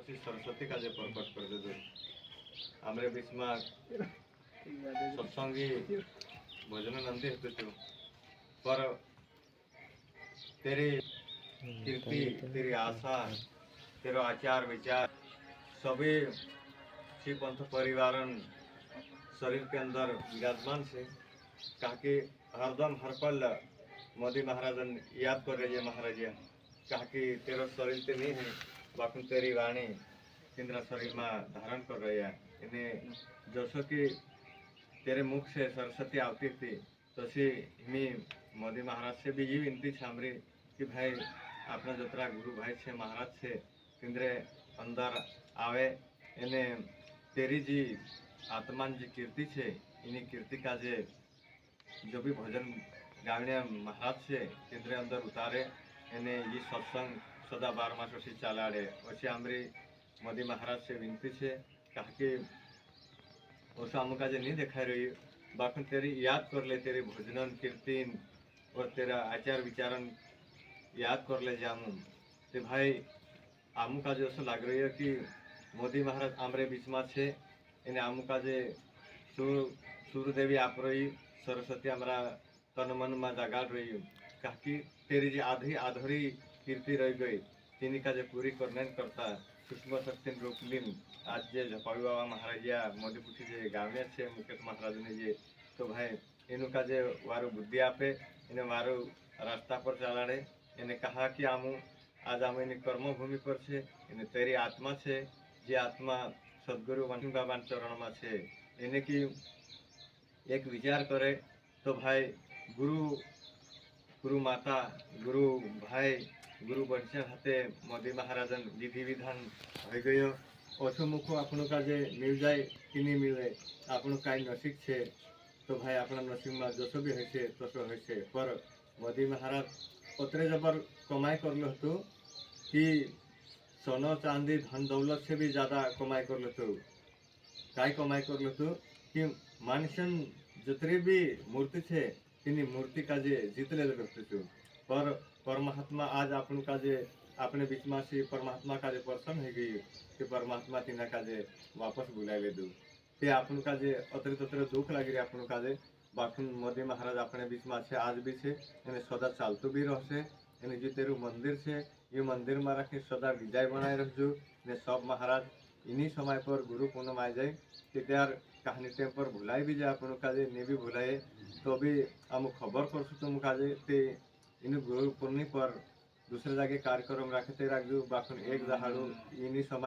પછી सरस्वती का जे प्रकट कर दे हमरे बीच में सत्संगी भजन नंदी हेतु छु पर तेरी कीर्ति तेरी आशा तेरो आचार विचार सभी श्री पंथ परिवार शरीर के अंदर विराजमान से कहा हरदम हर पल मोदी महाराजन याद कर रही है महाराजा कहा तेरा शरीर तो नहीं है बाकी तेरी वाणी तेरा शरीर में धारण कर रही है इन्हें जैसो कि तेरे मुख से सरस्वती आती थी तो सी मी मोदी महाराज से भी ये विनती छामरी कि भाई अपना जतरा गुरु भाई से महाराज से तिंद्रे अंदर आवे इन्हें तेरी जी आत्मा जी कीर्ति है इन्हीं कीर्ति का जे जो भी भजन गावने महाराज से तिंद्रे अंदर उतारे इन्हें ये सत्संग सदा 12 मास से चलाड़े वैसे हमारी मोदी महाराज से विनती है कहा कि वैसा हम का जे नहीं दिखा रही बाकी तेरी याद कर ले तेरे भजन कीर्तन और तेरा आचार विचारण याद कर ले जामू तो भाई आमू का जो ऐसा लग रही है कि मोदी महाराज आमरे बीच में छे इन्हें आमू का जे सूर्यदेवी आप रही सरस्वती हमारा तन मन में जगाड़ रही कहा कि तेरी जी आधी आधोरी कीर्ति रह गई तीनी का जे पूरी करने करता सूक्ष्म शक्ति रूपलीन आज जे झपावी बाबा महाराजा मोदी पुठी जे गावे छे मुकेश महाराज ने जे तो भाई इनु का जे वारू बुद्धि आपे इन्हें वारू रास्ता पर चलाड़े इन्हें कहा कि आमू आज आम इन कर्मभूमि पर छे इन्हें तेरी आत्मा छे जे आत्मा सदगुरु वाणी बाबा चरण में छे इन्हें की एक विचार करे तो भाई गुरु गुरु माता गुरु भाई गुरु बंशन हाथे मोदी महाराजन विधि विधान हो गयो ओछो मुखो आपनो का जे मिल जाए कि नहीं मिले आपनो काई नसीब छे तो भाई अपना नसीब में जसो भी होइछे तसो होइछे पर मोदी महाराज ओतरे जबर कमाई करलो हतो कि सोनो चांदी धन दौलत से भी ज़्यादा कमाई करलो तो काई कमाई करलो तो कि मानसन जितनी भी मूर्ति छे तीनी मूर्ति का जे जीत ले छु पर परमात्मा आज अपन का जे अपने बीच में से परमात्मा का जे प्रसन्न हो गई कि परमात्मा तीना का जे वापस बुला ले दू ते अपन का जे अतरे ततरे दुख लगी रही अपन का जे बाखुन मोदी महाराज अपने बीच में छे आज भी छे इन्हें सदा चालतू भी रहसे इन्हें जो तेरू मंदिर छे ये मंदिर में रखी सदा विजय बनाए रखजो ने सब महाराज इन्हीं समय पर गुरु पूनम आ जाए कि त्यार कहानी टाइम पर भुलाई भी जाए अपन का जे नहीं भी भुलाए तो भी हम खबर कर तुम का जे ते इन गुरु पूर्णि पर दूसरे जगह कार्यक्रम रखते रखजो बाखुन एक दहाड़ू इन्हीं समय